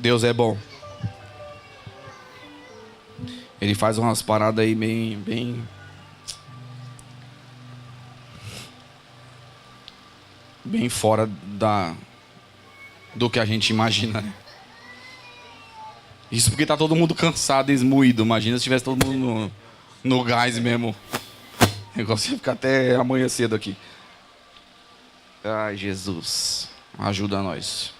Deus é bom. Ele faz umas paradas aí bem fora do que a gente imagina, né? Isso porque tá todo mundo cansado e esmoído. Imagina se tivesse todo mundo no gás mesmo. O negócio ia ficar até amanhã cedo aqui. Ai, Jesus. Ajuda nós.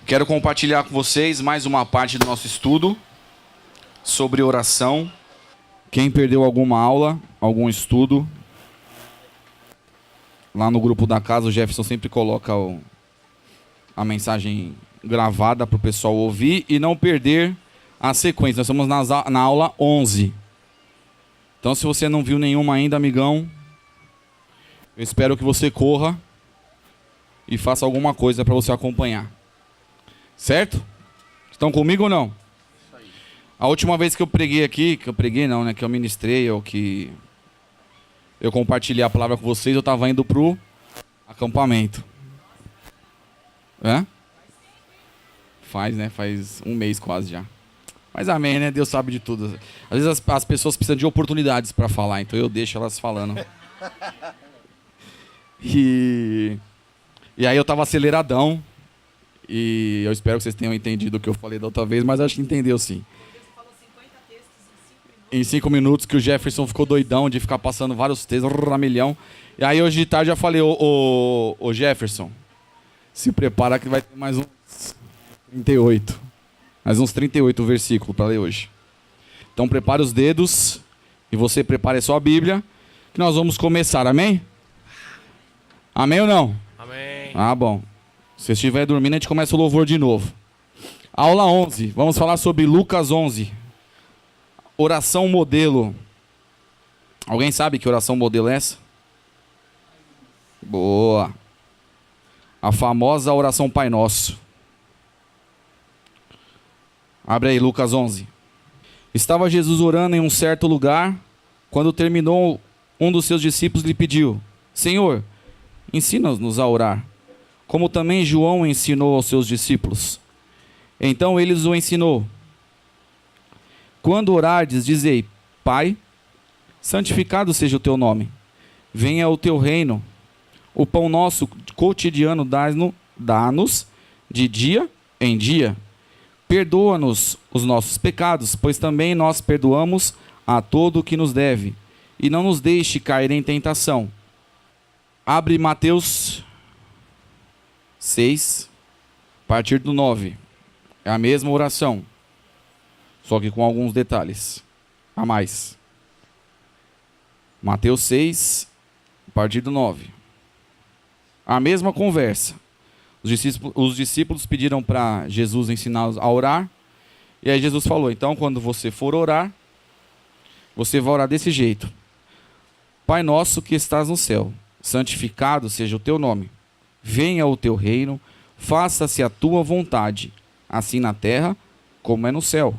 Quero compartilhar com vocês mais uma parte do nosso estudo sobre oração. Quem perdeu alguma aula, algum estudo, lá no grupo da casa, o Jefferson sempre coloca a mensagem gravada para o pessoal ouvir e não perder a sequência. Nós estamos na aula 11. Então, se você não viu nenhuma ainda, amigão, eu espero que você corra e faça alguma coisa para você acompanhar. Certo? Estão comigo ou não? A última vez que eu preguei aqui, que eu ministrei, ou que eu compartilhei a palavra com vocês, eu estava indo pro acampamento. Faz, né? Faz um mês quase já. Mas amém, né? Deus sabe de tudo. Às vezes as pessoas precisam de oportunidades para falar, então eu deixo elas falando. E aí eu estava aceleradão. E eu espero que vocês tenham entendido o que eu falei da outra vez, mas acho que entendeu sim. Em 5 minutos que o Jefferson ficou doidão de ficar passando vários textos, a milhão. E aí hoje de tarde eu já falei, ô Jefferson, se prepara que vai ter mais uns 38. Mais uns 38 versículos para ler hoje. Então prepare os dedos e você prepare a sua Bíblia, que nós vamos começar, amém? Amém ou não? Amém. Ah, bom. Se você estiver dormindo, a gente começa o louvor de novo. Aula 11. Vamos falar sobre Lucas 11. Oração modelo. Alguém sabe que oração modelo é essa? Boa. A famosa oração Pai Nosso. Abre aí, Lucas 11. Estava Jesus orando em um certo lugar. Quando terminou, um dos seus discípulos lhe pediu: Senhor, ensina-nos a orar, como também João ensinou aos seus discípulos. Então ele o ensinou: quando orardes, dizei: Pai, santificado seja o teu nome. Venha o teu reino. O pão nosso cotidiano dá-nos de dia em dia. Perdoa-nos os nossos pecados, pois também nós perdoamos a todo o que nos deve. E não nos deixe cair em tentação. Abre Mateus 6, a partir do 9. É a mesma oração, só que com alguns detalhes a mais. Mateus 6, a partir do 9. A mesma conversa. Os discípulos pediram para Jesus ensiná-los a orar. E aí Jesus falou: então, quando você for orar, você vai orar desse jeito: Pai nosso que estás no céu, santificado seja o teu nome. Venha o teu reino, faça-se a tua vontade, assim na terra como é no céu.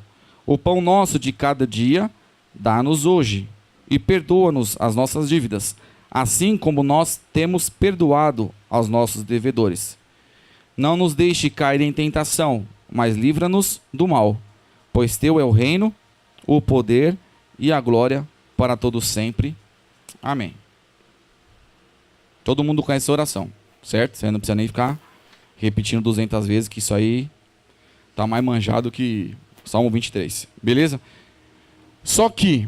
O pão nosso de cada dia dá-nos hoje, e perdoa-nos as nossas dívidas, assim como nós temos perdoado aos nossos devedores. Não nos deixe cair em tentação, mas livra-nos do mal, pois teu é o reino, o poder e a glória para todos sempre. Amém. Todo mundo conhece essa oração, certo? Você não precisa nem ficar repetindo 200 vezes, que isso aí tá mais manjado que Salmo 23. Beleza? Só que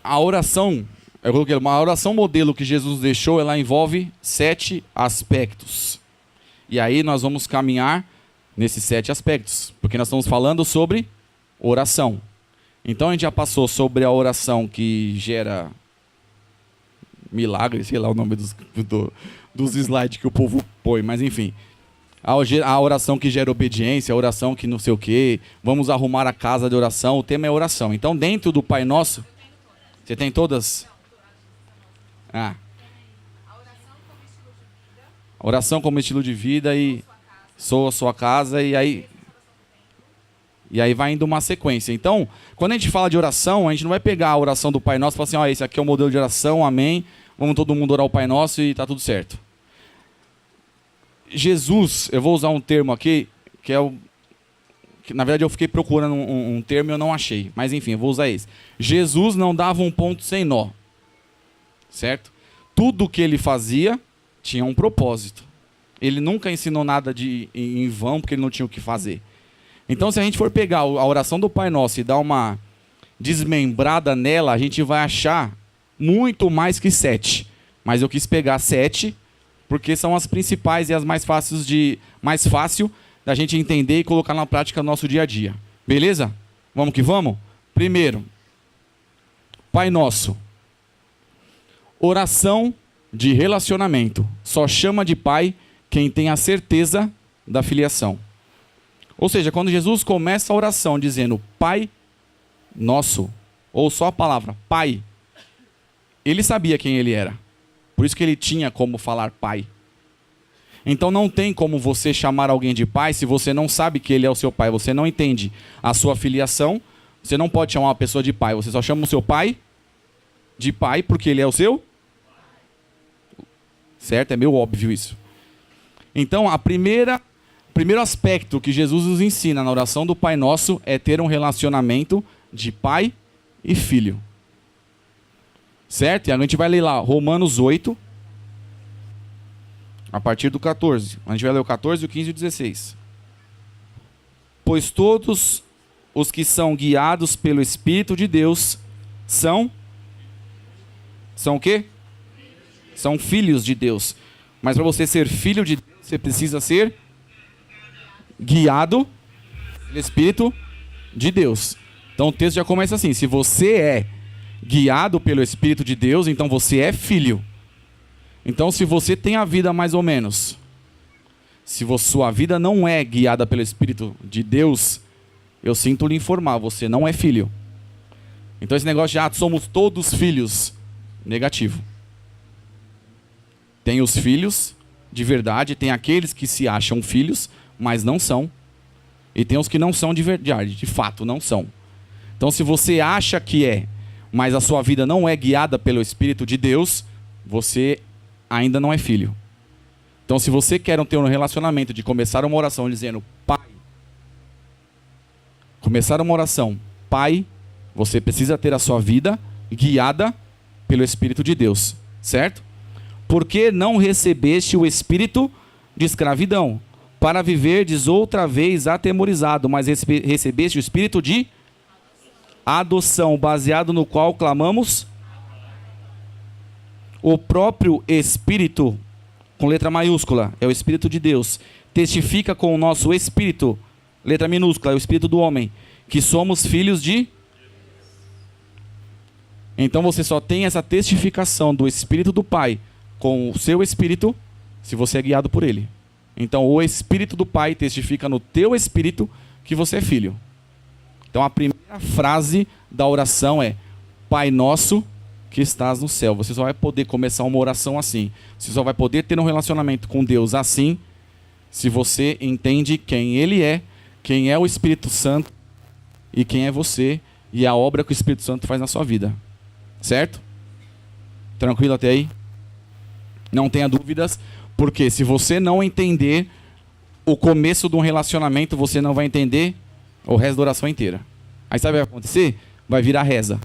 a oração, eu coloquei uma oração modelo que Jesus deixou, ela envolve 7 aspectos. E aí nós vamos caminhar nesses 7 aspectos, porque nós estamos falando sobre oração. Então a gente já passou sobre a oração que gera milagre, sei lá o nome dos slides que o povo põe, mas enfim. A oração que gera obediência, a oração que não sei o quê, vamos arrumar a casa de oração, o tema é oração. Então dentro do Pai Nosso, você tem todas? Oração como estilo de vida e sou a sua casa, e aí vai indo uma sequência. Então, quando a gente fala de oração, a gente não vai pegar a oração do Pai Nosso e falar assim: ó, esse aqui é o modelo de oração, amém, vamos todo mundo orar o Pai Nosso e tá tudo certo. Jesus, eu vou usar um termo aqui, que é o... que, na verdade eu fiquei procurando um termo e eu não achei. Mas enfim, eu vou usar esse. Jesus não dava um ponto sem nó. Certo? Tudo que ele fazia tinha um propósito. Ele nunca ensinou nada em vão, porque ele não tinha o que fazer. Então, se a gente for pegar a oração do Pai Nosso e dar uma desmembrada nela, a gente vai achar muito mais que 7. Mas eu quis pegar 7, porque são as principais e as mais fácil da gente entender e colocar na prática no nosso dia a dia. Beleza? Vamos que vamos? Primeiro, Pai Nosso. Oração de relacionamento. Só chama de Pai quem tem a certeza da filiação. Ou seja, quando Jesus começa a oração dizendo Pai Nosso, ou só a palavra Pai, ele sabia quem ele era. Por isso que ele tinha como falar Pai. Então não tem como você chamar alguém de pai se você não sabe que ele é o seu pai. Você não entende a sua filiação. Você não pode chamar uma pessoa de pai. Você só chama o seu pai de pai porque ele é o seu. Certo? É meio óbvio isso. Então, primeiro aspecto que Jesus nos ensina na oração do Pai Nosso é ter um relacionamento de pai e filho. Certo? E a gente vai ler lá Romanos 8, a partir do 14. A gente vai ler o 14, o 15 e o 16. Pois todos os que são guiados pelo Espírito de Deus são o quê? São filhos de Deus. Mas para você ser filho de Deus, você precisa ser guiado pelo Espírito de Deus. Então o texto já começa assim: se você é guiado pelo Espírito de Deus, então você é filho. Então se você tem a vida mais ou menos, se sua vida não é guiada pelo Espírito de Deus, eu sinto lhe informar, você não é filho. Então esse negócio de somos todos filhos, negativo. Tem os filhos de verdade, tem aqueles que se acham filhos, mas não são. E tem os que não são de verdade, de fato não são. Então se você acha que é, mas a sua vida não é guiada pelo Espírito de Deus, você ainda não é filho. Então se você quer ter um relacionamento de começar uma oração dizendo Pai, começar uma oração Pai, você precisa ter a sua vida guiada pelo Espírito de Deus, certo? Porque não recebeste o espírito de escravidão, para viverdes outra vez atemorizado, mas recebeste o espírito de adoção, baseado no qual clamamos. O próprio Espírito, com letra maiúscula, é o Espírito de Deus, testifica com o nosso espírito, letra minúscula, é o espírito do homem, que somos filhos de... Então você só tem essa testificação do Espírito do Pai com o seu espírito se você é guiado por ele. Então o Espírito do Pai testifica no teu espírito que você é filho. Então a primeira frase da oração é Pai Nosso que estás no céu. Você só vai poder começar uma oração assim. Você só vai poder ter um relacionamento com Deus assim se você entende quem Ele é, quem é o Espírito Santo e quem é você e a obra que o Espírito Santo faz na sua vida. Certo? Tranquilo até aí? Não tenha dúvidas, porque se você não entender o começo de um relacionamento, você não vai entender o resto da oração inteira. Aí sabe o que vai acontecer? Vai virar reza.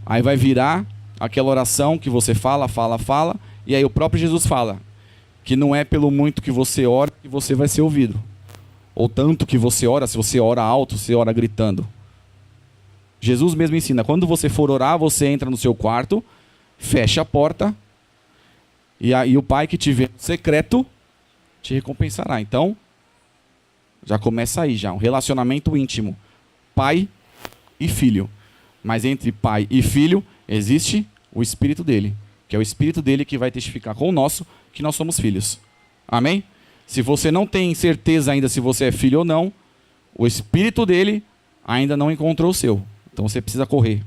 Aí vai virar aquela oração que você fala, e aí o próprio Jesus fala que não é pelo muito que você ora que você vai ser ouvido. Ou tanto que você ora, se você ora alto, você ora gritando. Jesus mesmo ensina, quando você for orar, você entra no seu quarto, fecha a porta, e aí o Pai que te vê no secreto te recompensará. Então, já começa aí, já um relacionamento íntimo. Pai e filho. Mas entre pai e filho, existe o Espírito dele, que é o Espírito dele que vai testificar com o nosso que nós somos filhos. Amém? Se você não tem certeza ainda se você é filho ou não, o Espírito dele ainda não encontrou o seu. Então você precisa correr,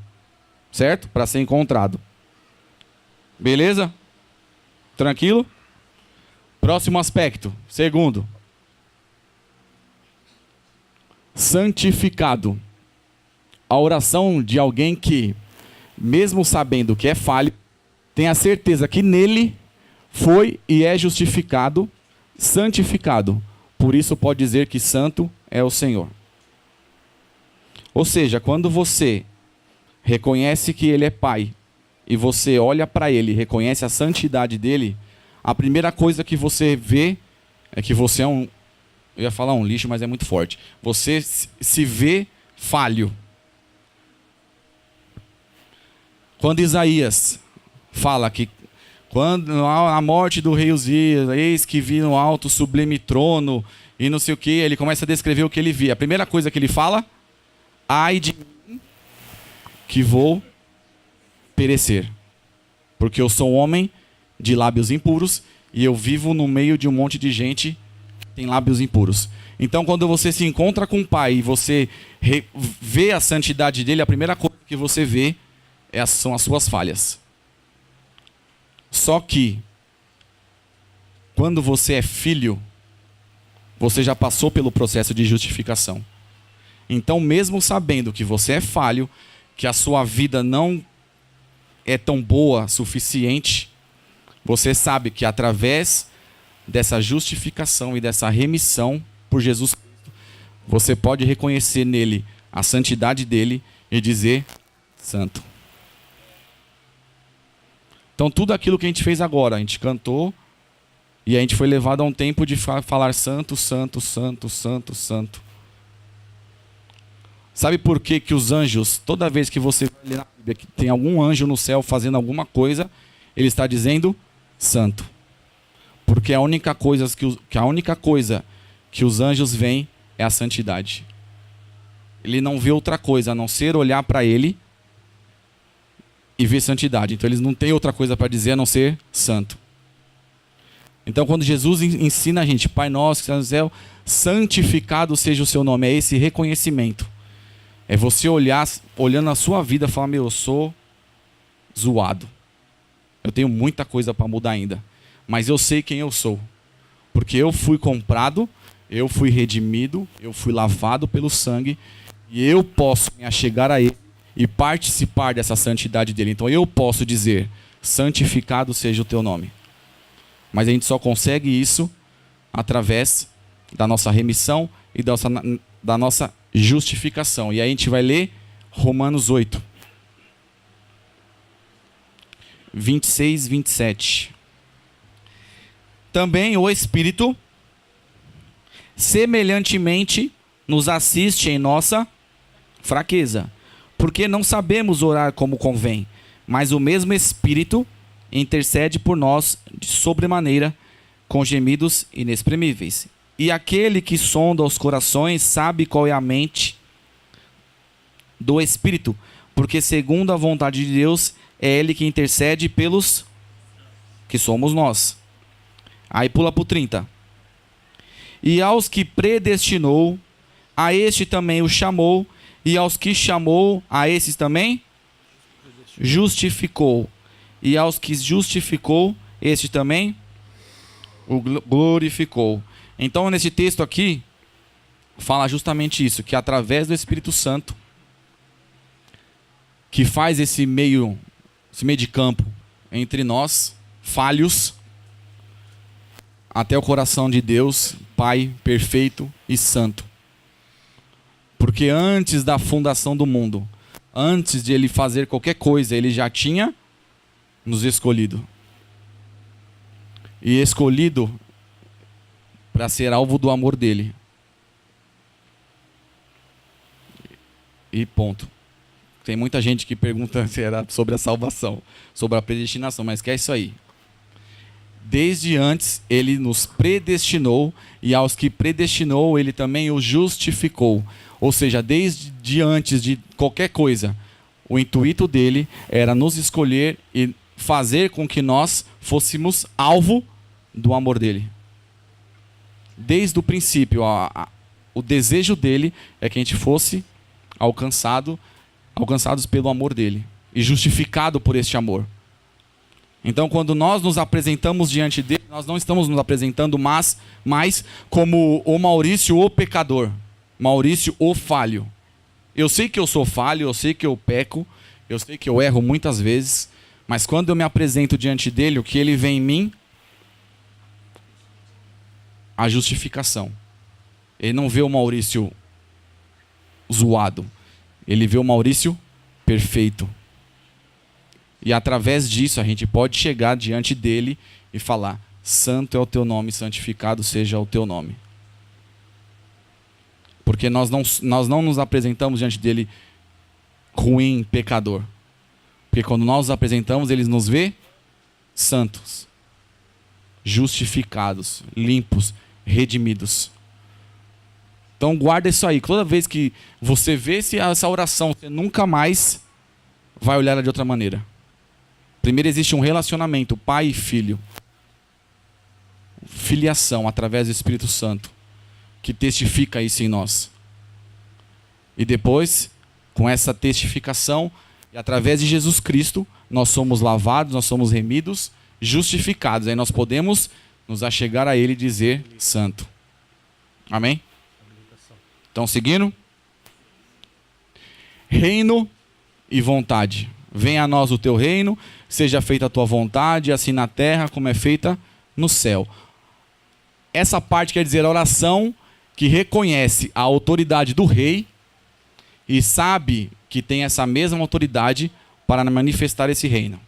certo? Para ser encontrado. Beleza? Tranquilo? Próximo aspecto. Segundo. Santificado. A oração de alguém que, mesmo sabendo que é falho, tem a certeza que nele foi e é justificado, santificado. Por isso pode dizer que santo é o Senhor. Ou seja, quando você reconhece que Ele é Pai, e você olha para Ele, reconhece a santidade dEle, a primeira coisa que você vê é que você é um... Eu ia falar um lixo, mas é muito forte. Você se vê falho. Quando Isaías fala que quando a morte do rei Uzias, eis que vi no alto sublime trono e não sei o que, ele começa a descrever o que ele via. A primeira coisa que ele fala: ai de mim que vou perecer, porque eu sou um homem de lábios impuros e eu vivo no meio de um monte de gente que tem lábios impuros. Então, quando você se encontra com o Pai e você vê a santidade dele, a primeira coisa que você vê são as suas falhas. Só que, quando você é filho, você já passou pelo processo de justificação. Então, mesmo sabendo que você é falho, que a sua vida não é tão boa, suficiente, você sabe que através dessa justificação e dessa remissão por Jesus Cristo, você pode reconhecer nele a santidade dele e dizer: santo. Então tudo aquilo que a gente fez agora, a gente cantou e a gente foi levado a um tempo de falar santo, santo, santo, santo, santo. Sabe por que que os anjos, toda vez que você vai ler na Bíblia que tem algum anjo no céu fazendo alguma coisa, ele está dizendo santo? Porque a única coisa que os anjos veem é a santidade. Ele não vê outra coisa a não ser olhar para ele e ver santidade. Então eles não têm outra coisa para dizer a não ser santo. Então quando Jesus ensina a gente: Pai nosso que está no céu, santificado seja o seu nome, é esse reconhecimento. É você olhando a sua vida e falar: meu, eu sou zoado. Eu tenho muita coisa para mudar ainda. Mas eu sei quem eu sou. Porque eu fui comprado, eu fui redimido, eu fui lavado pelo sangue. E eu posso me achegar a Ele e participar dessa santidade dEle. Então eu posso dizer: santificado seja o teu nome. Mas a gente só consegue isso através da nossa remissão e da nossa justificação. E aí a gente vai ler Romanos 8, 26, 27. Também o Espírito semelhantemente nos assiste em nossa fraqueza, porque não sabemos orar como convém, mas o mesmo Espírito intercede por nós de sobremaneira com gemidos inexprimíveis. E aquele que sonda os corações sabe qual é a mente do Espírito, porque segundo a vontade de Deus é Ele que intercede pelos que somos nós. Aí pula para o 30. E aos que predestinou, a este também o chamou, e aos que chamou, a esses também justificou. E aos que justificou, este também o glorificou. Então, nesse texto aqui, fala justamente isso, que através do Espírito Santo, que faz esse meio de campo entre nós, falhos, até o coração de Deus, Pai perfeito e santo. Porque antes da fundação do mundo, antes de Ele fazer qualquer coisa, Ele já tinha nos escolhido. E escolhido para ser alvo do amor dEle. E ponto. Tem muita gente que pergunta se era sobre a salvação, sobre a predestinação, mas que é isso aí. Desde antes, Ele nos predestinou, e aos que predestinou, Ele também os justificou. Ou seja, desde antes de qualquer coisa, o intuito dEle era nos escolher e fazer com que nós fôssemos alvo do amor dEle. Desde o princípio, o desejo dEle é que a gente fosse alcançados pelo amor dEle e justificado por este amor. Então, quando nós nos apresentamos diante dele, nós não estamos nos apresentando mais como o Maurício, o pecador. Maurício, o falho. Eu sei que eu sou falho, eu sei que eu peco, eu sei que eu erro muitas vezes, mas quando eu me apresento diante dele, o que ele vê em mim a justificação. Ele não vê o Maurício zoado. Ele vê o Maurício perfeito. E através disso a gente pode chegar diante dele e falar: santo é o teu nome, santificado seja o teu nome. Porque nós não nos apresentamos diante dele ruim, pecador. Porque quando nós nos apresentamos, ele nos vê santos, justificados, limpos, redimidos. Então guarda isso aí. Toda vez que você vê essa oração, você nunca mais vai olhar ela de outra maneira. Primeiro existe um relacionamento, pai e filho. Filiação através do Espírito Santo, que testifica isso em nós. E depois, com essa testificação, e através de Jesus Cristo, nós somos lavados, nós somos remidos, justificados. Aí nós podemos nos achegar a Ele e dizer santo. Amém? Então, seguindo. Reino e vontade. Venha a nós o teu reino, seja feita a tua vontade, assim na terra como é feita no céu. Essa parte quer dizer a oração que reconhece a autoridade do rei e sabe que tem essa mesma autoridade para manifestar esse reino.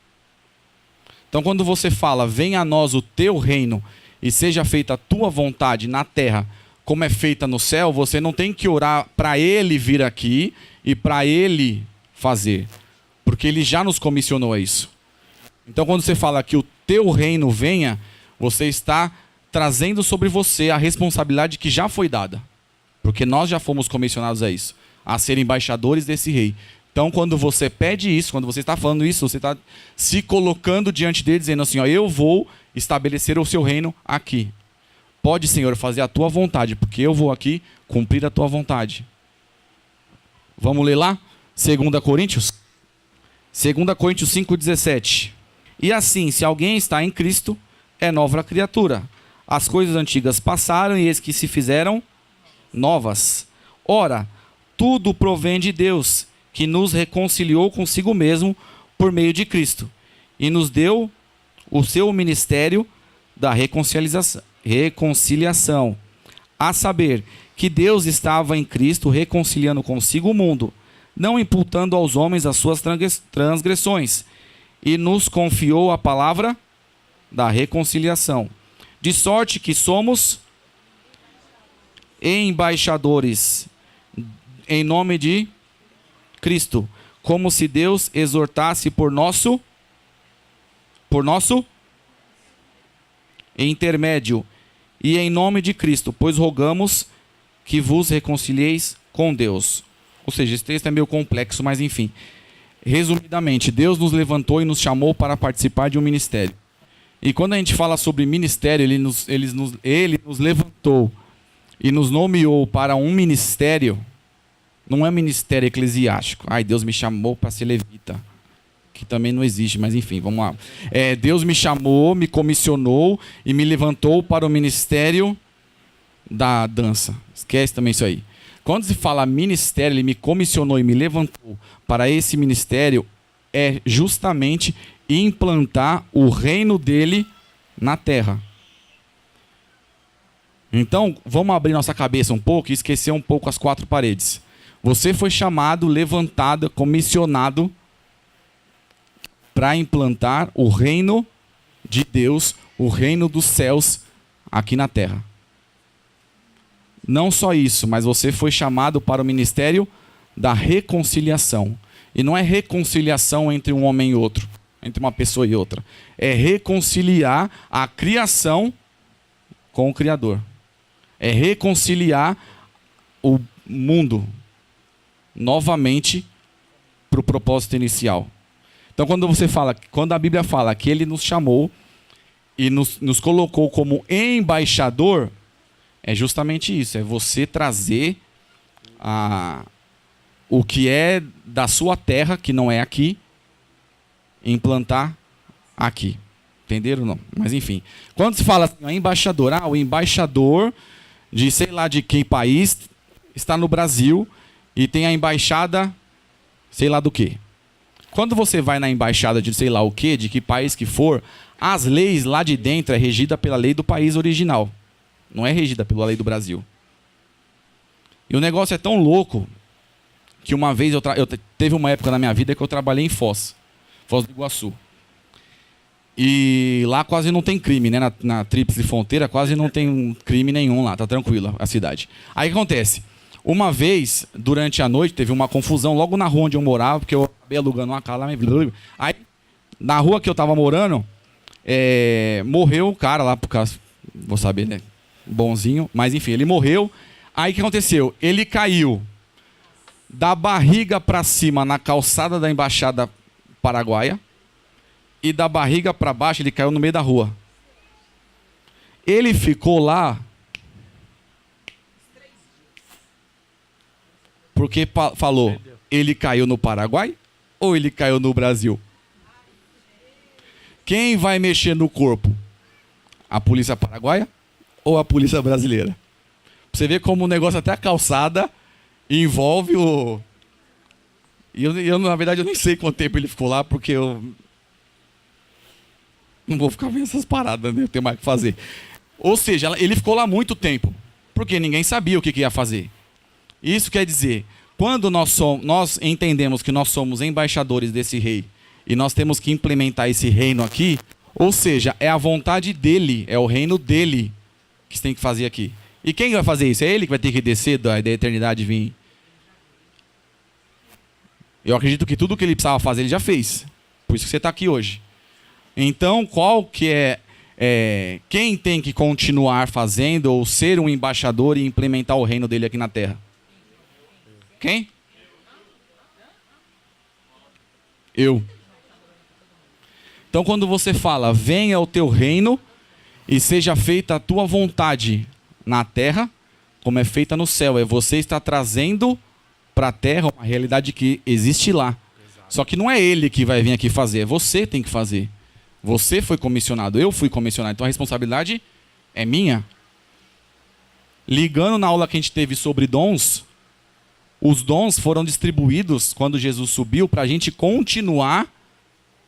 Então, quando você fala, venha a nós o teu reino e seja feita a tua vontade na terra como é feita no céu, você não tem que orar para ele vir aqui e para ele fazer, porque ele já nos comissionou a isso. Então, quando você fala que o teu reino venha, você está trazendo sobre você a responsabilidade que já foi dada, porque nós já fomos comissionados a isso, a ser embaixadores desse rei. Então, quando você pede isso, quando você está falando isso, você está se colocando diante dele, dizendo assim, ó, eu vou estabelecer o seu reino aqui. Pode, Senhor, fazer a tua vontade, porque eu vou aqui cumprir a tua vontade. Vamos ler lá? 2 Coríntios? 2 Coríntios 5,17. E assim, se alguém está em Cristo, é nova criatura. As coisas antigas passaram e eis que se fizeram novas. Ora, tudo provém de Deus, que nos reconciliou consigo mesmo por meio de Cristo, e nos deu o seu ministério da reconciliação, a saber, que Deus estava em Cristo reconciliando consigo o mundo, não imputando aos homens as suas transgressões, e nos confiou a palavra da reconciliação. De sorte que somos embaixadores em nome de Cristo, como se Deus exortasse por nosso intermédio, e em nome de Cristo, pois rogamos que vos reconcilieis com Deus. Ou seja, esse texto é meio complexo, mas enfim. Resumidamente, Deus nos levantou e nos chamou para participar de um ministério. E quando a gente fala sobre ministério, ele nos levantou e nos nomeou para um ministério. Não é ministério eclesiástico. Ai, Deus me chamou para ser levita. Que também não existe, mas enfim, vamos lá. Deus me chamou, me comissionou e me levantou para o ministério da dança. Esquece também isso aí. Quando se fala ministério, ele me comissionou e me levantou para esse ministério, é justamente implantar o reino dele na terra. Então, vamos abrir nossa cabeça um pouco e esquecer um pouco as quatro paredes. Você foi chamado, levantado, comissionado para implantar o reino de Deus, o reino dos céus aqui na terra. Não só isso, mas você foi chamado para o ministério da reconciliação. E não é reconciliação entre um homem e outro, entre uma pessoa e outra. É reconciliar a criação com o Criador. É reconciliar o mundo novamente para o propósito inicial. Então, quando a Bíblia fala que ele nos chamou e nos colocou como embaixador, é justamente isso, é você trazer o que é da sua terra, que não é aqui, e implantar aqui. Entenderam ou não? Mas enfim, quando se fala assim, embaixador, o embaixador de sei lá de que país está no Brasil e tem a embaixada sei lá do que. Quando você vai na embaixada de sei lá o que, de que país que for, as leis lá de dentro é regida pela lei do país original. Não é regida pela lei do Brasil. E o negócio é tão louco que uma vez teve uma época na minha vida que eu trabalhei em Foz do Iguaçu. E lá quase não tem crime, né? Na Tríplice Fronteira quase não tem crime nenhum lá, tá tranquila a cidade. Aí o que acontece? Uma vez, durante a noite, teve uma confusão logo na rua onde eu morava, porque eu acabei alugando uma casa lá. Aí, na rua que eu tava morando, morreu o cara lá, por causa, vou saber, né? Bonzinho, mas enfim, ele morreu. Aí o que aconteceu? Ele caiu da barriga pra cima na calçada da Embaixada Paraguaia. E da barriga para baixo ele caiu no meio da rua. Ele ficou lá porque falou, ele caiu no Paraguai ou ele caiu no Brasil? Quem vai mexer no corpo? A polícia paraguaia ou a polícia brasileira? Você vê como o negócio, até a calçada, envolve o... E eu, na verdade, eu nem sei quanto tempo ele ficou lá, porque eu não vou ficar vendo essas paradas, né? Eu tenho mais o que fazer. Ou seja, ele ficou lá muito tempo, porque ninguém sabia o que ia fazer. Isso quer dizer, quando nós entendemos que nós somos embaixadores desse rei, e nós temos que implementar esse reino aqui, ou seja, é a vontade dele, é o reino dele que você tem que fazer aqui. E quem vai fazer isso? É ele que vai ter que descer da eternidade e vir. Eu acredito que tudo que ele precisava fazer, ele já fez. Por isso que você está aqui hoje. Então, qual que quem tem que continuar fazendo ou ser um embaixador e implementar o reino dele aqui na Terra? Quem? Eu. Então, quando você fala, venha o teu reino e seja feita a tua vontade na Terra, como é feita no céu, você está trazendo para a Terra uma realidade que existe lá. Só que não é ele que vai vir aqui fazer, é você que tem que fazer. Você foi comissionado, eu fui comissionado, então a responsabilidade é minha. Ligando na aula que a gente teve sobre dons, os dons foram distribuídos quando Jesus subiu para a gente continuar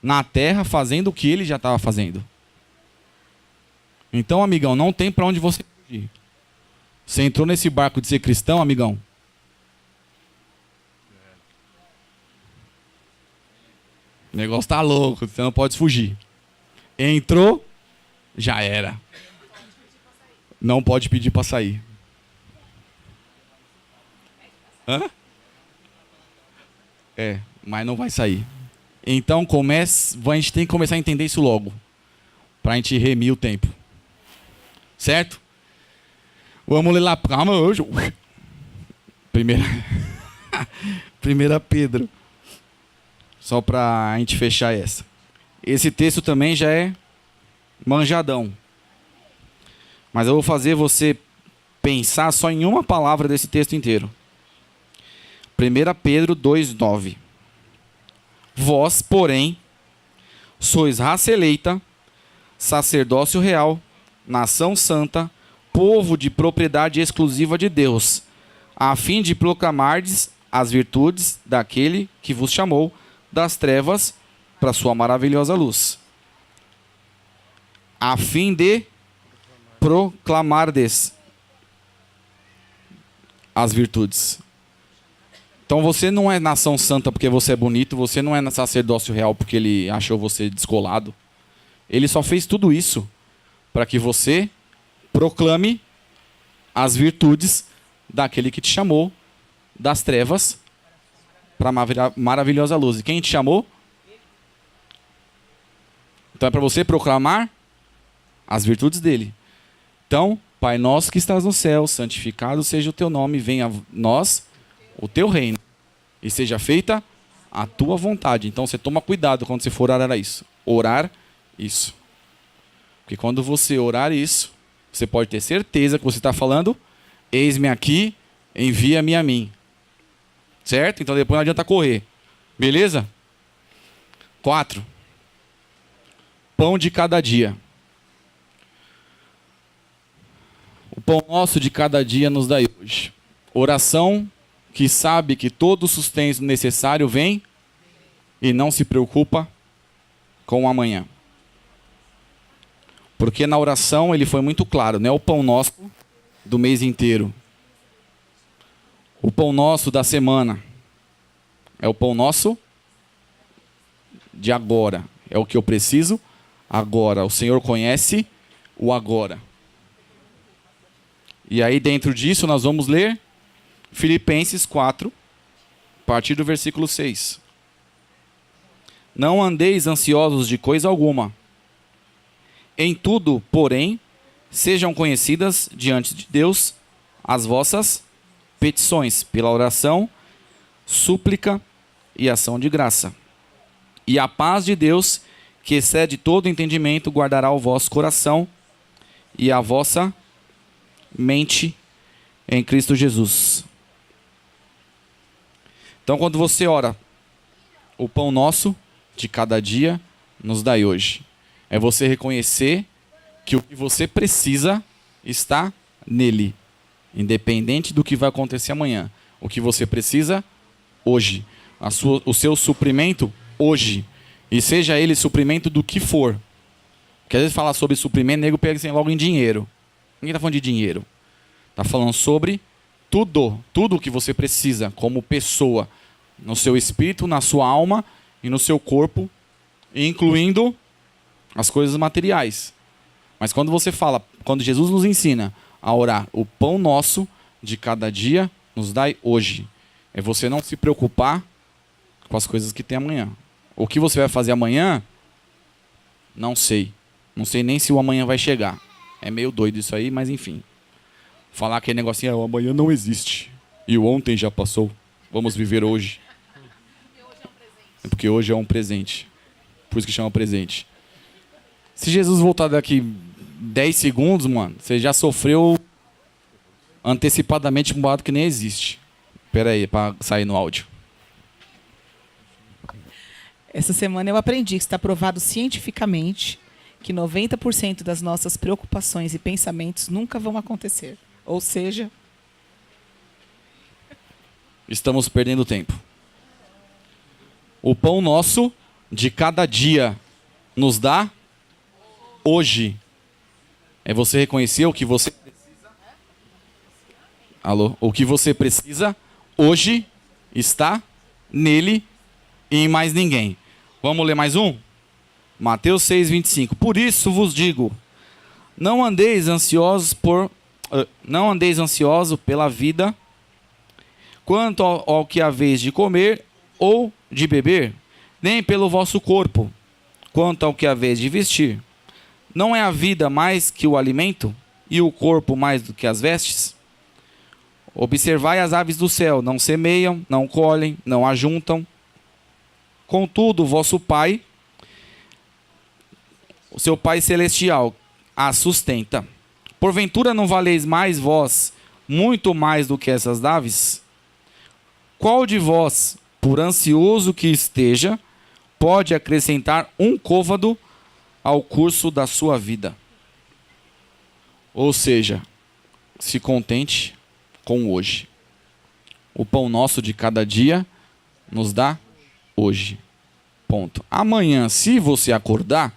na terra fazendo o que ele já estava fazendo. Então, amigão, não tem para onde você fugir. Você entrou nesse barco de ser cristão, amigão? O negócio tá louco, você não pode fugir. Entrou, já era. Não pode pedir para sair. Hã? Mas não vai sair. Então a gente tem que começar a entender isso logo. Pra gente remir o tempo. Certo? Vamos ler lá. Calma hoje. Primeira Pedro. Só pra gente fechar essa. Esse texto também já é manjadão. Mas eu vou fazer você pensar só em uma palavra desse texto inteiro. 1 Pedro 2,9. Vós, porém, sois raça eleita, sacerdócio real, nação santa, povo de propriedade exclusiva de Deus, a fim de proclamardes as virtudes daquele que vos chamou das trevas para sua maravilhosa luz. A fim de proclamardes as virtudes. Então você não é nação santa porque você é bonito, você não é sacerdócio real porque ele achou você descolado. Ele só fez tudo isso para que você proclame as virtudes daquele que te chamou das trevas para a maravilhosa luz. E quem te chamou? Então é para você proclamar as virtudes dele. Então, Pai nosso que estás no céu, santificado seja o teu nome, venha a nós o teu reino e seja feita a tua vontade. Então você toma cuidado quando você for orar isso. Orar isso. Porque quando você orar isso, você pode ter certeza que você está falando, eis-me aqui, envia-me a mim. Certo? Então depois não adianta correr. Beleza? 4. Pão de cada dia. O pão nosso de cada dia nos dai hoje. Oração que sabe que todo o sustento necessário vem e não se preocupa com o amanhã. Porque na oração ele foi muito claro, não é o pão nosso do mês inteiro. O pão nosso da semana é o pão nosso de agora. É o que eu preciso agora. O Senhor conhece o agora. E aí dentro disso nós vamos ler Filipenses 4, a partir do versículo 6. Não andeis ansiosos de coisa alguma. Em tudo, porém, sejam conhecidas diante de Deus as vossas petições, pela oração, súplica e ação de graça. E a paz de Deus, que excede todo entendimento, guardará o vosso coração e a vossa mente em Cristo Jesus. Então, quando você ora, o pão nosso de cada dia nos dai hoje. É você reconhecer que o que você precisa está nele, independente do que vai acontecer amanhã. O que você precisa hoje, o seu suprimento hoje, e seja ele suprimento do que for. Porque às vezes falar sobre suprimento, o nego pega assim, logo em dinheiro. Ninguém está falando de dinheiro. Está falando sobre tudo o que você precisa como pessoa, no seu espírito, na sua alma e no seu corpo, incluindo as coisas materiais. Mas quando você fala, quando Jesus nos ensina a orar, o pão nosso de cada dia nos dai hoje. É você não se preocupar com as coisas que tem amanhã. O que você vai fazer amanhã, não sei. Não sei nem se o amanhã vai chegar. É meio doido isso aí, mas enfim. Falar aquele negocinho, o amanhã não existe. E o ontem já passou. Vamos viver hoje. É porque hoje é um presente. Por isso que chama presente. Se Jesus voltar daqui 10 segundos, mano, você já sofreu antecipadamente um boato que nem existe. Espera aí, para sair no áudio. Essa semana eu aprendi que está provado cientificamente que 90% das nossas preocupações e pensamentos nunca vão acontecer. Ou seja, estamos perdendo tempo. O pão nosso de cada dia nos dá hoje. É você reconhecer o que você precisa. Alô? O que você precisa hoje está nele e em mais ninguém. Vamos ler mais um? Mateus 6, 25. Por isso vos digo, não andeis ansiosos pela vida, quanto ao que haveis de comer ou de beber, nem pelo vosso corpo, quanto ao que haveis de vestir. Não é a vida mais que o alimento, e o corpo mais do que as vestes? Observai as aves do céu, não semeiam, não colhem, não ajuntam. Contudo, vosso Pai, o seu Pai celestial, as sustenta. Porventura não valeis mais vós, muito mais do que essas aves? Qual de vós, por ansioso que esteja, pode acrescentar um côvado ao curso da sua vida? Ou seja, se contente com hoje. O pão nosso de cada dia nos dá hoje. Ponto. Amanhã, se você acordar,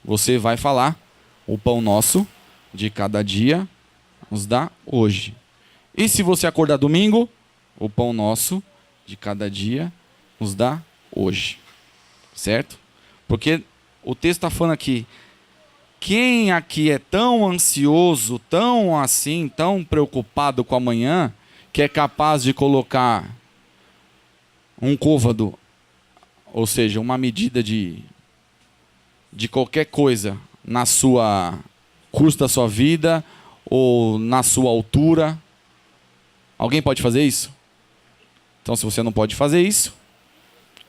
você vai falar: o pão nosso de cada dia nos dá hoje. E se você acordar domingo, o pão nosso de cada dia nos dá hoje. Certo? Porque o texto está falando aqui, quem aqui é tão ansioso, tão assim, tão preocupado com amanhã, que é capaz de colocar um côvado, ou seja, uma medida de qualquer coisa na sua curso da sua vida ou na sua altura? Alguém pode fazer isso? Então, se você não pode fazer isso,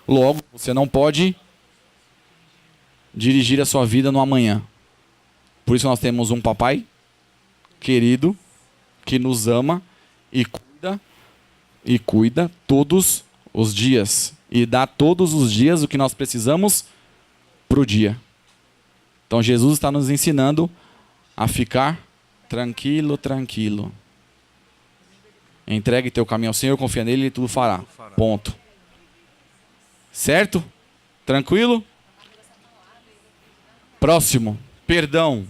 logo você não pode dirigir a sua vida no amanhã. Por isso nós temos um papai querido que nos ama e cuida todos os dias e dá todos os dias o que nós precisamos para o dia. Então Jesus está nos ensinando a ficar tranquilo, tranquilo. Entregue teu caminho ao Senhor, confia nele e tudo fará. Ponto. Certo? Tranquilo? Próximo. Perdão.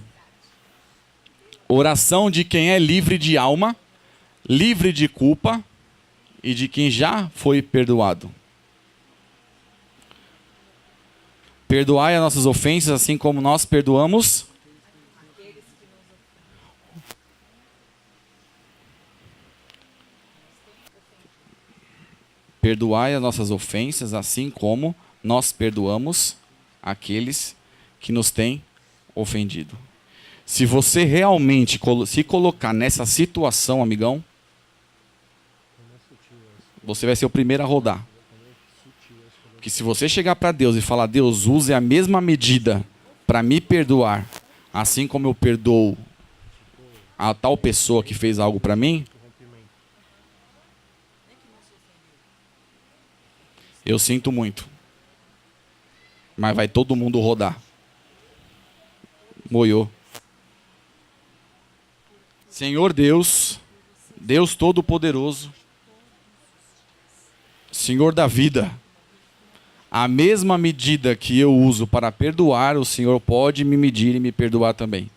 Oração de quem é livre de alma, livre de culpa e de quem já foi perdoado. Perdoai as nossas ofensas, assim como nós perdoamos. Perdoai as nossas ofensas, assim como nós perdoamos aqueles que nos têm ofendido. Se você realmente se colocar nessa situação, amigão, você vai ser o primeiro a rodar. Porque se você chegar para Deus e falar, Deus, use a mesma medida para me perdoar, assim como eu perdoo a tal pessoa que fez algo para mim, eu sinto muito. Mas vai todo mundo rodar. Moiou. Senhor Deus, Deus Todo-Poderoso, Senhor da vida, a mesma medida que eu uso para perdoar, o Senhor pode me medir e me perdoar também.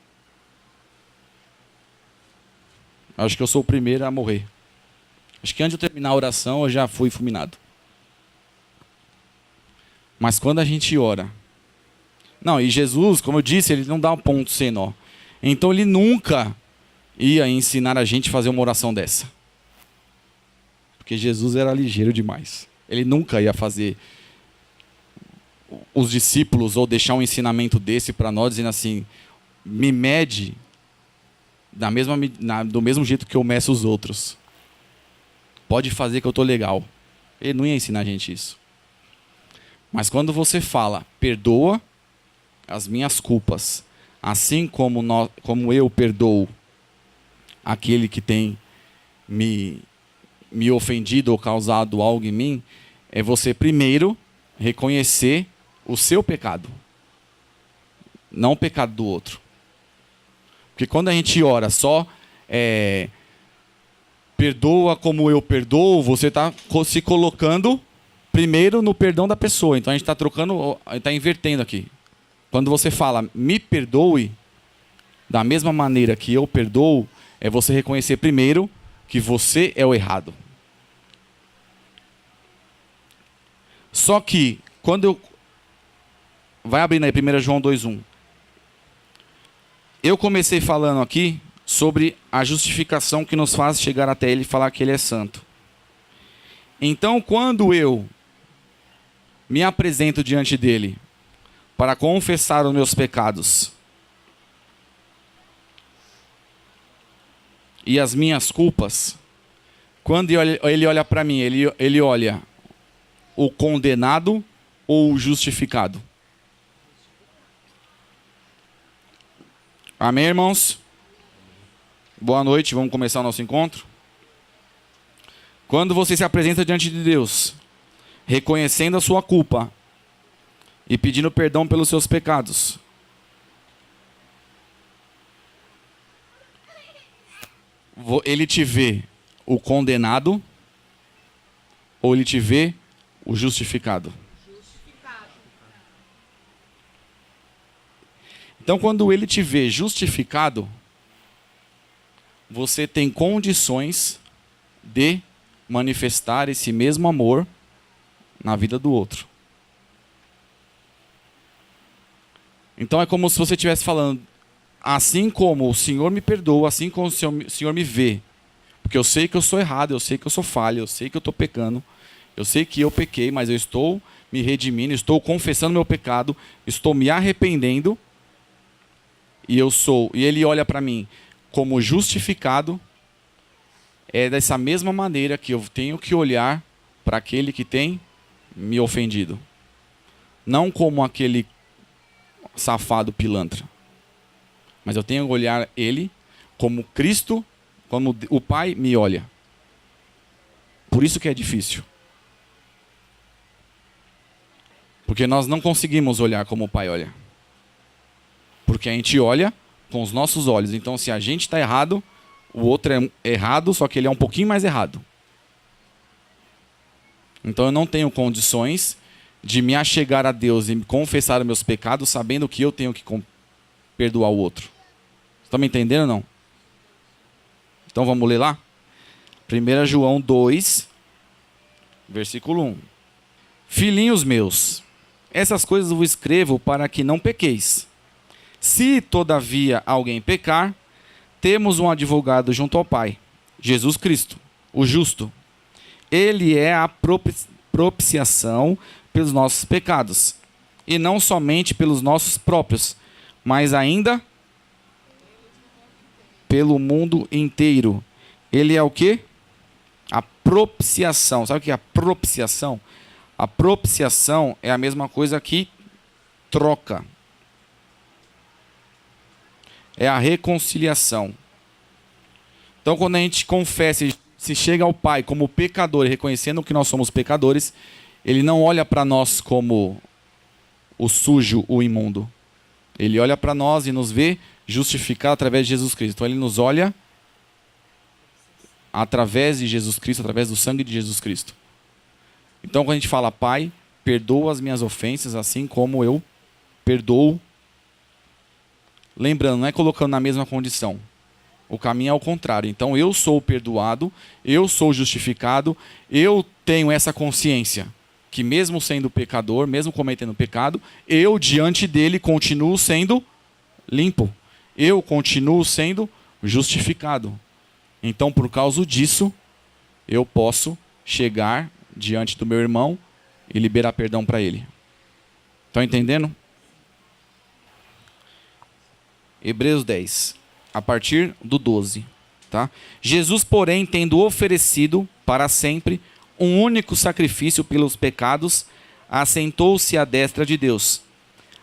Acho que eu sou o primeiro a morrer. Acho que antes de eu terminar a oração, eu já fui fulminado. Mas quando a gente ora... Não, e Jesus, como eu disse, ele não dá um ponto sem nó. Então ele nunca ia ensinar a gente a fazer uma oração dessa. Porque Jesus era ligeiro demais. Ele nunca ia fazer os discípulos ou deixar um ensinamento desse para nós, dizendo assim, me mede do mesmo jeito que eu meço os outros. Pode fazer que eu estou legal. Ele não ia ensinar a gente isso. Mas quando você fala, perdoa as minhas culpas, assim como eu perdoo aquele que tem me ofendido ou causado algo em mim, é você primeiro reconhecer o seu pecado, não o pecado do outro. Porque quando a gente ora só, perdoa como eu perdoo, você está se colocando primeiro no perdão da pessoa. Então a gente está trocando, está invertendo aqui. Quando você fala, me perdoe, da mesma maneira que eu perdoo, é você reconhecer primeiro que você é o errado. Só que, quando eu... Vai abrindo aí, 1 João 2:1. Eu comecei falando aqui sobre a justificação que nos faz chegar até Ele e falar que Ele é santo. Então, quando eu me apresento diante dEle para confessar os meus pecados e as minhas culpas, quando Ele olha para mim, ele olha o condenado ou o justificado? Amém, irmãos? Boa noite, vamos começar o nosso encontro. Quando você se apresenta diante de Deus, reconhecendo a sua culpa e pedindo perdão pelos seus pecados, Ele te vê o condenado ou Ele te vê o justificado? Então, quando Ele te vê justificado, você tem condições de manifestar esse mesmo amor na vida do outro. Então é como se você estivesse falando, assim como o Senhor me perdoa, assim como o Senhor me vê, porque eu sei que eu sou errado, eu sei que eu sou falho, eu sei que eu estou pecando, eu sei que eu pequei, mas eu estou me redimindo, estou confessando meu pecado, estou me arrependendo, e Ele olha para mim como justificado. É dessa mesma maneira que eu tenho que olhar para aquele que tem me ofendido. Não como aquele safado pilantra. Mas eu tenho que olhar ele como Cristo, como o Pai me olha. Por isso que é difícil. Porque nós não conseguimos olhar como o Pai olha. Porque a gente olha com os nossos olhos. Então, se a gente está errado, o outro é errado, só que ele é um pouquinho mais errado. Então eu não tenho condições de me achegar a Deus e confessar os meus pecados sabendo que eu tenho que perdoar o outro. Estão me entendendo ou não? Então vamos ler lá? 1 João 2, versículo 1. Filhinhos meus, essas coisas vos escrevo para que não pequeis. Se, todavia, alguém pecar, temos um advogado junto ao Pai, Jesus Cristo, o justo. Ele é a propiciação pelos nossos pecados, e não somente pelos nossos próprios, mas ainda pelo mundo inteiro. Ele é o quê? A propiciação. Sabe o que é a propiciação? A propiciação é a mesma coisa que troca. É a reconciliação. Então, quando a gente confessa e se chega ao Pai como pecador, reconhecendo que nós somos pecadores, Ele não olha para nós como o sujo, o imundo. Ele olha para nós e nos vê justificado através de Jesus Cristo. Então, Ele nos olha através de Jesus Cristo, através do sangue de Jesus Cristo. Então, quando a gente fala, Pai, perdoa as minhas ofensas, assim como eu perdoo. Lembrando, não é colocando na mesma condição. O caminho é ao contrário. Então, eu sou perdoado, eu sou justificado, eu tenho essa consciência que mesmo sendo pecador, mesmo cometendo pecado, eu diante dele continuo sendo limpo. Eu continuo sendo justificado. Então, por causa disso, eu posso chegar diante do meu irmão e liberar perdão para ele. Estão entendendo? Hebreus 10, a partir do 12. Tá? Jesus, porém, tendo oferecido para sempre um único sacrifício pelos pecados, assentou-se à destra de Deus,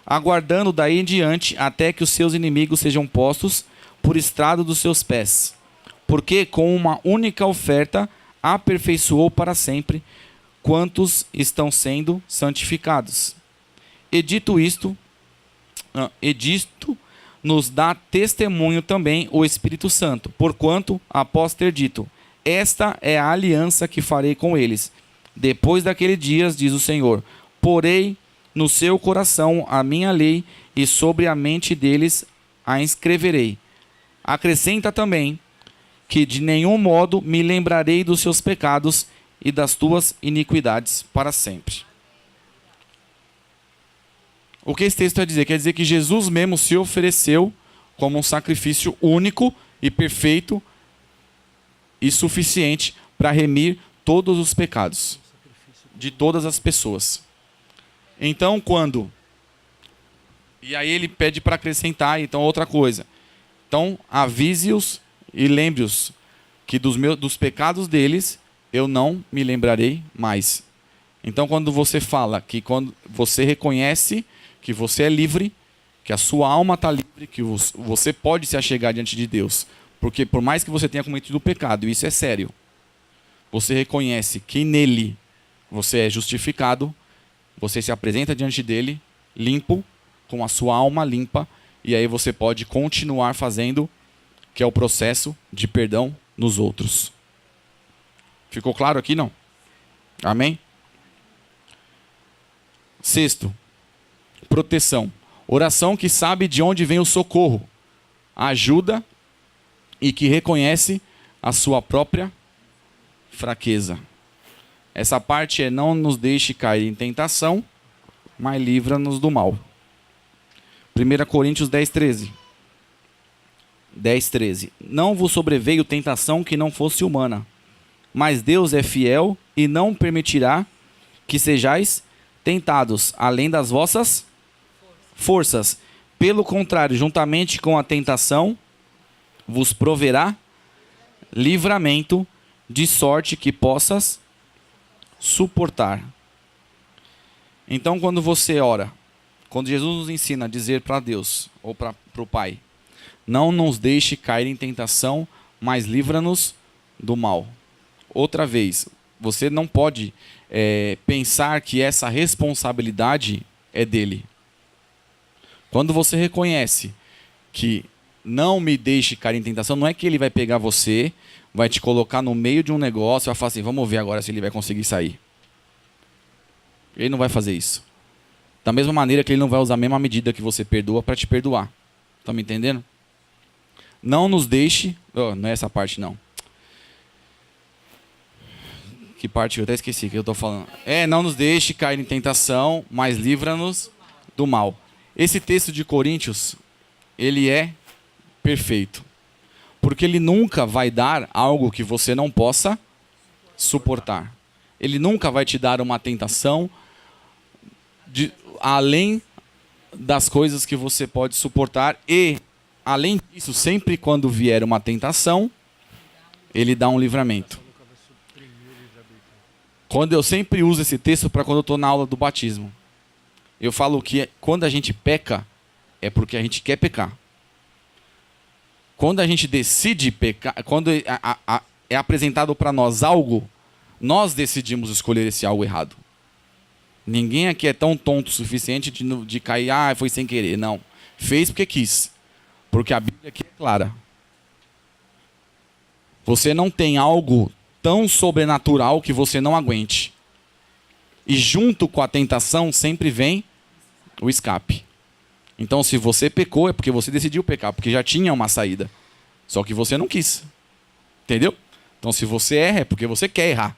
aguardando daí em diante até que os seus inimigos sejam postos por estrado dos seus pés. Porque com uma única oferta aperfeiçoou para sempre quantos estão sendo santificados. E disto nos dá testemunho também o Espírito Santo, porquanto, após ter dito, esta é a aliança que farei com eles. Depois daqueles dias, diz o Senhor, porei no seu coração a minha lei e sobre a mente deles a inscreverei. Acrescenta também que de nenhum modo me lembrarei dos seus pecados e das tuas iniquidades para sempre. O que esse texto quer dizer? Quer dizer que Jesus mesmo se ofereceu como um sacrifício único e perfeito e suficiente para remir todos os pecados de todas as pessoas. Então, quando... E aí ele pede para acrescentar, então, outra coisa. Então, avise-os e lembre-os que dos pecados deles eu não me lembrarei mais. Então, quando você fala que quando você reconhece que você é livre, que a sua alma está livre, que você pode se achegar diante de Deus, porque por mais que você tenha cometido o pecado, isso é sério, você reconhece que nele você é justificado, você se apresenta diante dele limpo, com a sua alma limpa, e aí você pode continuar fazendo, que é o processo de perdão nos outros. Ficou claro aqui, não? Amém? Sexto, proteção. Oração que sabe de onde vem o socorro, ajuda e que reconhece a sua própria fraqueza. Essa parte é não nos deixe cair em tentação, mas livra-nos do mal. 1 Coríntios 10:13. 10:13. Não vos sobreveio tentação que não fosse humana, mas Deus é fiel e não permitirá que sejais tentados além das vossas forças. Pelo contrário, juntamente com a tentação, vos proverá livramento, de sorte que possas suportar. Então, quando você ora, quando Jesus nos ensina a dizer para Deus, ou para o Pai, não nos deixe cair em tentação, mas livra-nos do mal. Outra vez, você não pode pensar que essa responsabilidade é dele. Quando você reconhece que não me deixe cair em tentação, não é que ele vai pegar você, vai te colocar no meio de um negócio e vai falar assim, vamos ver agora se ele vai conseguir sair. Ele não vai fazer isso. Da mesma maneira que ele não vai usar a mesma medida que você perdoa para te perdoar. Estão me entendendo? Não nos deixe... Oh, não é essa parte, não. Que parte? Eu até esqueci que eu estou falando. Não nos deixe cair em tentação, mas livra-nos do mal. Esse texto de Coríntios, ele é perfeito. Porque ele nunca vai dar algo que você não possa suportar. Ele nunca vai te dar uma tentação além das coisas que você pode suportar. E, além disso, sempre quando vier uma tentação, ele dá um livramento. Eu sempre uso esse texto para quando eu estou na aula do batismo. Eu falo que quando a gente peca, é porque a gente quer pecar. Quando a gente decide pecar, quando é apresentado para nós algo, nós decidimos escolher esse algo errado. Ninguém aqui é tão tonto o suficiente de cair, foi sem querer. Não. Fez porque quis. Porque a Bíblia aqui é clara. Você não tem algo tão sobrenatural que você não aguente. E junto com a tentação sempre vem o escape. Então, se você pecou, é porque você decidiu pecar, porque já tinha uma saída. Só que você não quis. Entendeu? Então, se você erra, é porque você quer errar.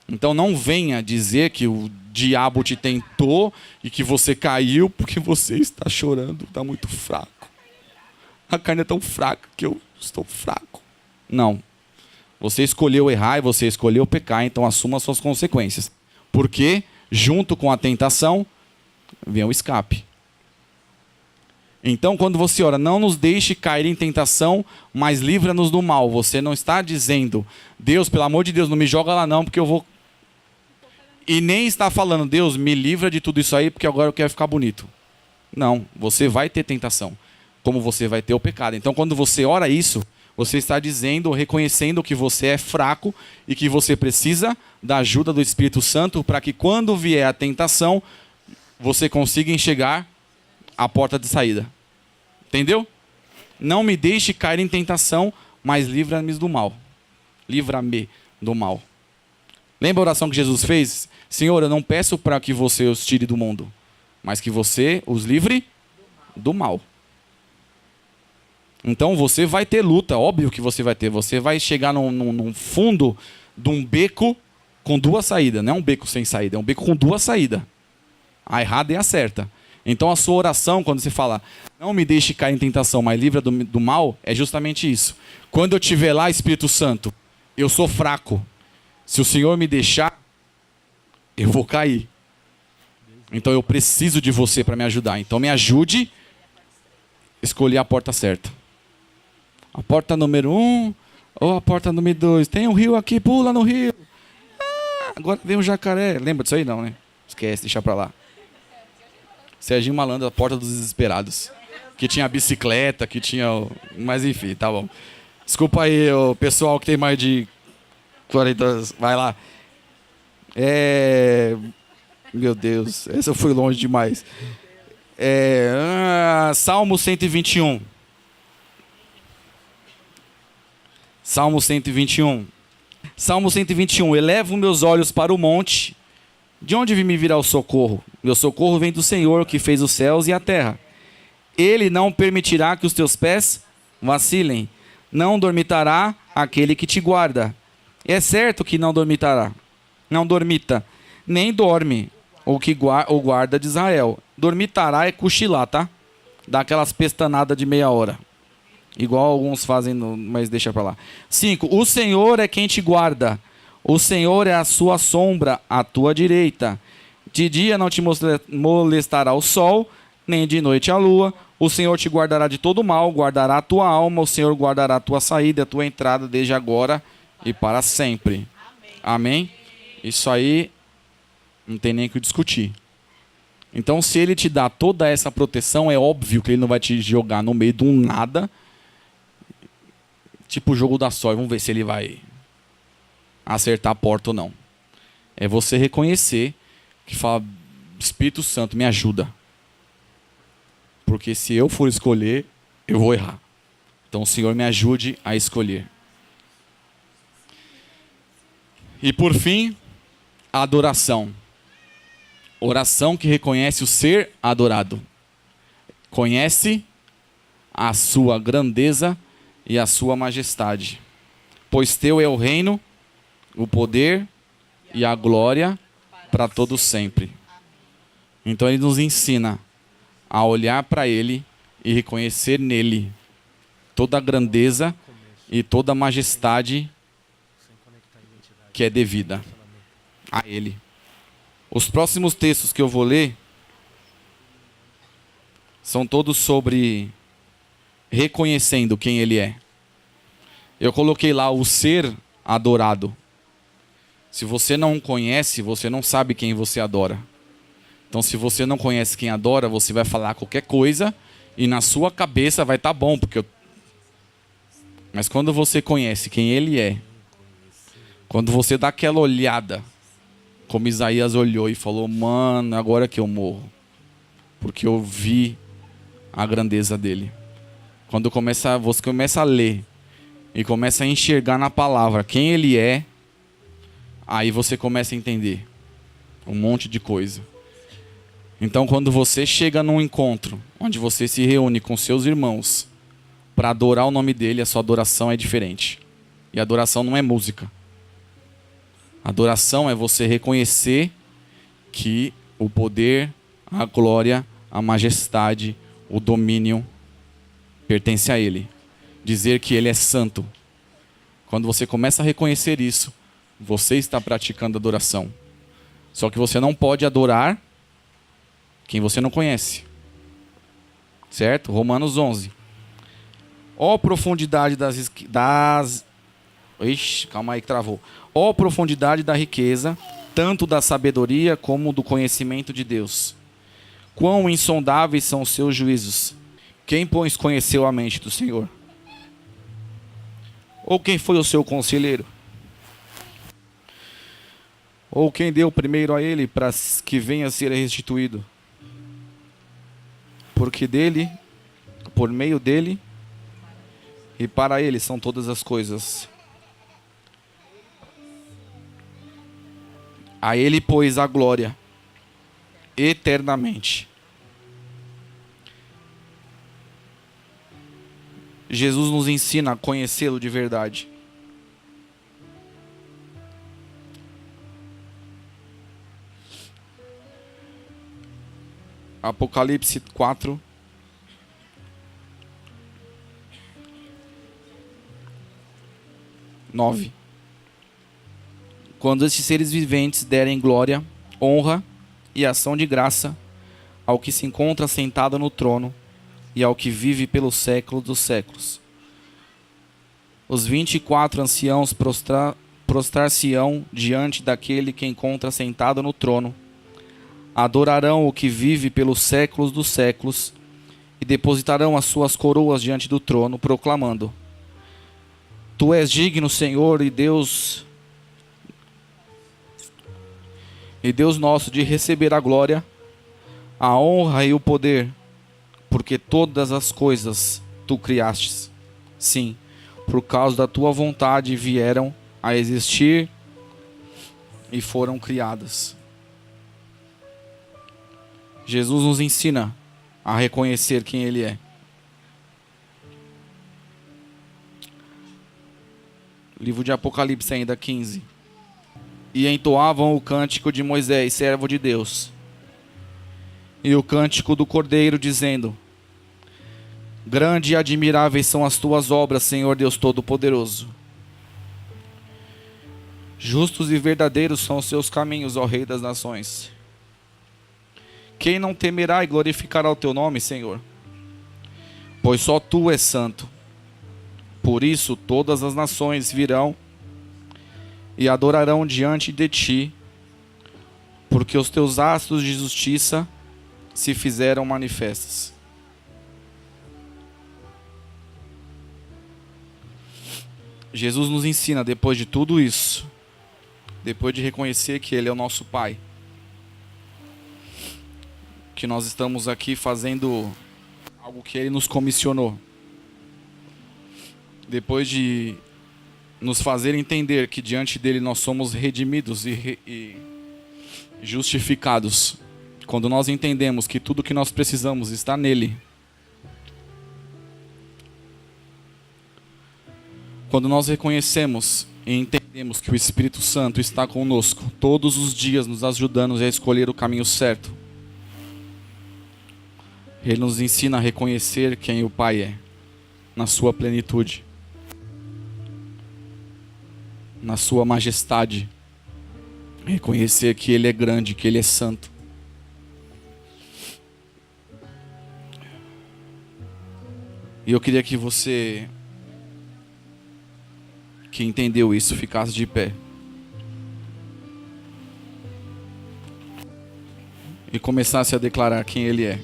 Então, não venha dizer que o diabo te tentou e que você caiu porque você está chorando, está muito fraco. A carne é tão fraca que eu estou fraco. Não. Você escolheu errar e você escolheu pecar, então assuma as suas consequências. Porque, junto com a tentação, vem o escape. Então, quando você ora, não nos deixe cair em tentação, mas livra-nos do mal. Você não está dizendo, Deus, pelo amor de Deus, não me joga lá não, porque eu vou... E nem está falando, Deus, me livra de tudo isso aí, porque agora eu quero ficar bonito. Não, você vai ter tentação, como você vai ter o pecado. Então, quando você ora isso, você está dizendo, reconhecendo que você é fraco e que você precisa da ajuda do Espírito Santo para que quando vier a tentação, você consiga enxergar a porta de saída. Entendeu? Não me deixe cair em tentação, mas livra-me do mal. Livra-me do mal. Lembra a oração que Jesus fez? Senhor, eu não peço para que você os tire do mundo, mas que você os livre do mal. Então você vai ter luta, óbvio que você vai ter. Você vai chegar num fundo de um beco com duas saídas. Não é um beco sem saída, é um beco com duas saídas. A errada e a certa. Então a sua oração, quando você fala, não me deixe cair em tentação, mas livra do mal, é justamente isso. Quando eu estiver lá, Espírito Santo, eu sou fraco. Se o Senhor me deixar, eu vou cair. Então eu preciso de você para me ajudar. Então me ajude a escolher a porta certa. A porta número 1 ou a porta número 2. Tem um rio aqui, pula no rio. Agora vem um jacaré. Lembra disso aí? Não, né? Esquece, deixa pra lá. Serginho Malandro, a porta dos desesperados. Que tinha bicicleta, que tinha... Mas enfim, tá bom. Desculpa aí, o pessoal que tem mais de 40 anos. Vai lá. Meu Deus, essa eu fui longe demais. Salmo 121. Salmo 121. Salmo 121. Elevo meus olhos para o monte. De onde me virá o socorro? Meu socorro vem do Senhor, que fez os céus e a terra. Ele não permitirá que os teus pés vacilem. Não dormitará aquele que te guarda. É certo que não dormitará. Não dormita. Nem dorme o guarda de Israel. Dormitará é cochilar, tá? Dá aquelas pestanadas de meia hora. Igual alguns fazem, mas deixa pra lá. 5. O Senhor é quem te guarda. O Senhor é a sua sombra à tua direita. De dia não te molestará o sol, nem de noite a lua. O Senhor te guardará de todo mal, guardará a tua alma. O Senhor guardará a tua saída, a tua entrada, desde agora e para sempre. Amém? Isso aí não tem nem o que discutir. Então, se ele te dá toda essa proteção, é óbvio que ele não vai te jogar no meio de um nada. Tipo o jogo da sorte. Vamos ver se ele vai acertar a porta ou não. É você reconhecer que fala, Espírito Santo, me ajuda. Porque se eu for escolher, eu vou errar. Então o Senhor me ajude a escolher. E por fim, a adoração. Oração que reconhece o ser adorado. Conhece a sua grandeza e a sua majestade. Pois teu é o reino, o poder e a glória para todo sempre. Então ele nos ensina a olhar para ele e reconhecer nele toda a grandeza e toda a majestade que é devida a ele. Os próximos textos que eu vou ler são todos sobre reconhecendo quem ele é. Eu coloquei lá o ser adorado. Se você não conhece, você não sabe quem você adora. Então, se você não conhece quem adora, você vai falar qualquer coisa e na sua cabeça vai estar bom, mas quando você conhece quem ele é, quando você dá aquela olhada, como Isaías olhou e falou, mano, agora que eu morro, porque eu vi a grandeza dele. Quando você começa a ler e começa a enxergar na palavra quem ele é, aí você começa a entender um monte de coisa. Então, quando você chega num encontro onde você se reúne com seus irmãos para adorar o nome dele, a sua adoração é diferente. E adoração não é música. Adoração é você reconhecer que o poder, a glória, a majestade, o domínio pertence a ele. Dizer que ele é santo. Quando você começa a reconhecer isso, você está praticando adoração. Só que você não pode adorar quem você não conhece. Certo? Romanos 11. Ó profundidade Ixi, calma aí que travou. Ó profundidade da riqueza, tanto da sabedoria como do conhecimento de Deus. Quão insondáveis são os seus juízos. Quem, pois, conheceu a mente do Senhor? Ou quem foi o seu conselheiro? Ou quem deu primeiro a ele para que venha a ser restituído? Porque dele, por meio dele e para ele são todas as coisas. A ele, pois, a glória eternamente. Jesus nos ensina a conhecê-lo de verdade. Apocalipse 4. Quando estes seres viventes derem glória, honra e ação de graça ao que se encontra sentado no trono e ao que vive pelos séculos dos séculos. Os 24 anciãos prostrar-se-ão diante daquele que encontra sentado no trono, adorarão o que vive pelos séculos dos séculos e depositarão as suas coroas diante do trono, proclamando: Tu és digno, Senhor e Deus nosso, de receber a glória, a honra e o poder, porque todas as coisas tu criastes. Sim, por causa da tua vontade vieram a existir e foram criadas. Jesus nos ensina a reconhecer quem ele é. Livro de Apocalipse ainda 15. E entoavam o cântico de Moisés, servo de Deus, e o cântico do Cordeiro, dizendo: Grande e admiráveis são as tuas obras, Senhor Deus Todo-Poderoso. Justos e verdadeiros são os seus caminhos, ó Rei das nações. Quem não temerá e glorificará o teu nome, Senhor? Pois só tu és santo. Por isso todas as nações virão e adorarão diante de ti, porque os teus atos de justiça se fizeram manifestos. Jesus nos ensina, depois de tudo isso, depois de reconhecer que ele é o nosso Pai, que nós estamos aqui fazendo algo que ele nos comissionou, depois de nos fazer entender que diante dele nós somos redimidos e justificados, quando nós entendemos que tudo que nós precisamos está nele, Quando nós reconhecemos e entendemos que o Espírito Santo está conosco todos os dias, nos ajudando a escolher o caminho certo, Ele nos ensina a reconhecer quem o Pai é, na sua plenitude, na sua majestade, reconhecer que Ele é grande, que Ele é santo. E eu queria que você, que entendeu isso, ficasse de pé e começasse a declarar quem Ele é.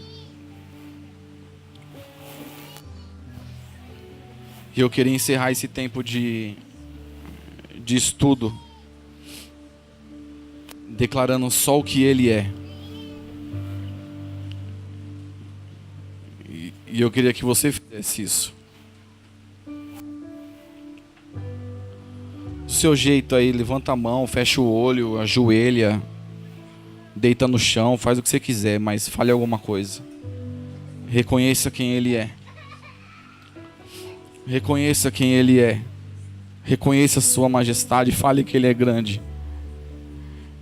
E eu queria encerrar esse tempo de estudo declarando só o que Ele é. E eu queria que você fizesse isso. Do seu jeito aí, levanta a mão, fecha o olho, ajoelha, deita no chão, faz o que você quiser, mas fale alguma coisa. Reconheça quem Ele é. Reconheça quem Ele é. Reconheça a sua majestade, fale que Ele é grande,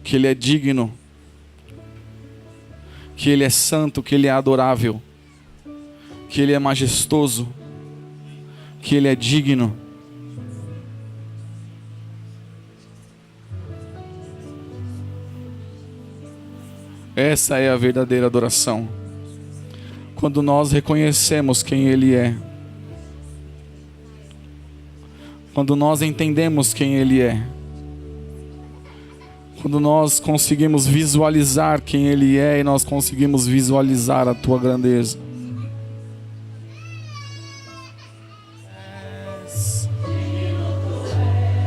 que Ele é digno, que Ele é santo, que Ele é adorável, que Ele é majestoso, que Ele é digno. Essa é a verdadeira adoração. Quando nós reconhecemos quem Ele é, quando nós entendemos quem Ele é, quando nós conseguimos visualizar quem Ele é e nós conseguimos visualizar a Tua grandeza.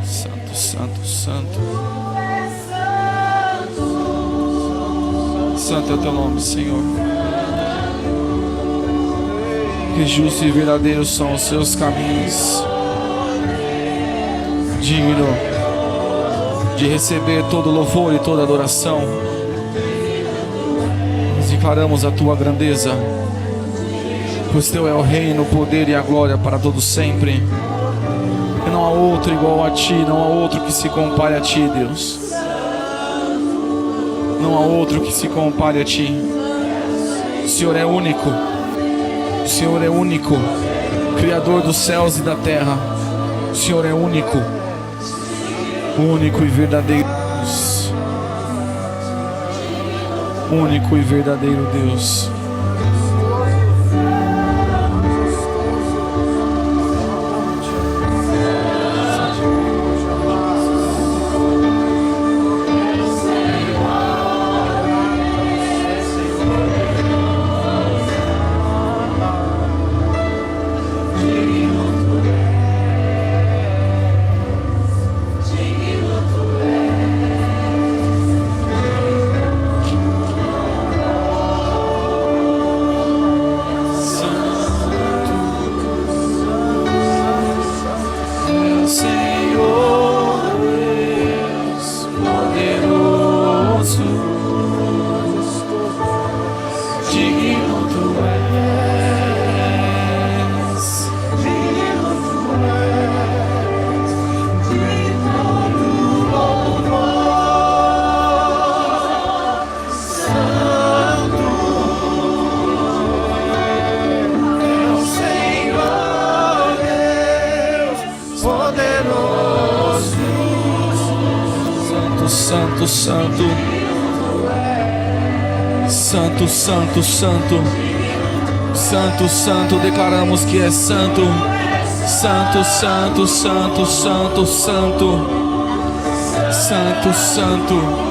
Santo, santo, santo. Santo é o Teu nome, Senhor. Que justo e verdadeiro são os Seus caminhos. Digno de receber todo louvor e toda adoração. Nós declaramos a Tua grandeza, pois Teu é o reino, o poder e a glória para todos sempre. E não há outro igual a Ti, não há outro que se compare a Ti, Deus. Não há outro que se compare a Ti. O Senhor é único. O Senhor é único, Criador dos céus e da terra. O Senhor é único. Único e verdadeiro Deus. Único e verdadeiro Deus. Santo, santo, santo, santo, santo, santo, santo, declaramos que é santo, santo, santo, santo, santo, santo, santo, santo.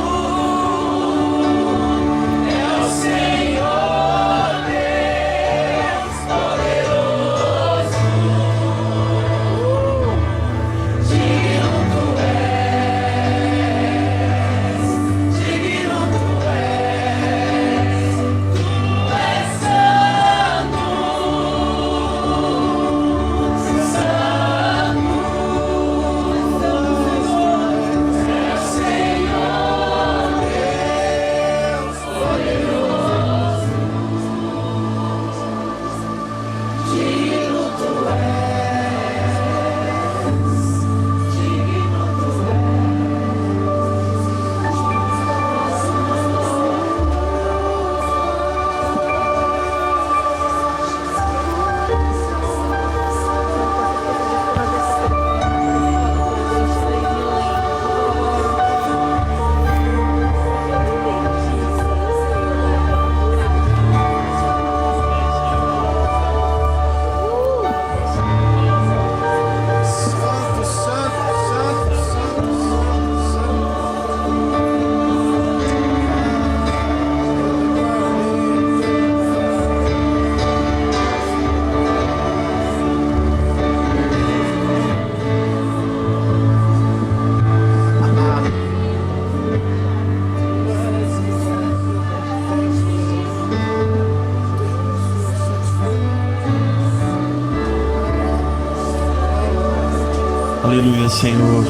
Aleluia, Senhor.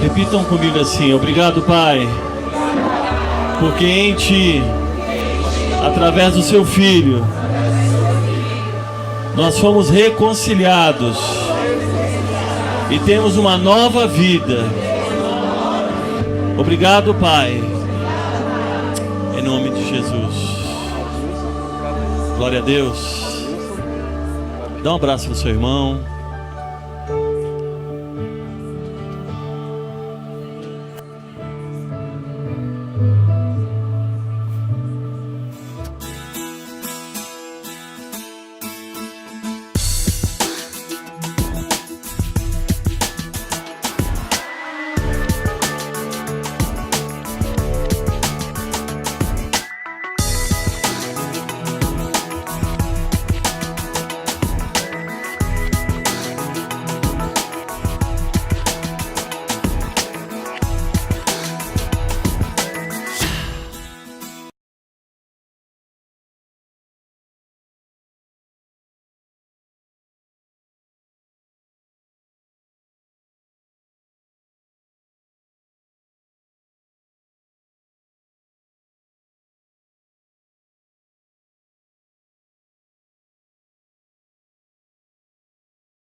Repitam comigo assim: obrigado, Pai, porque em Ti, através do Seu Filho, nós fomos reconciliados e temos uma nova vida. Obrigado, Pai, em nome de Jesus. Glória a Deus. Dá um abraço no seu irmão.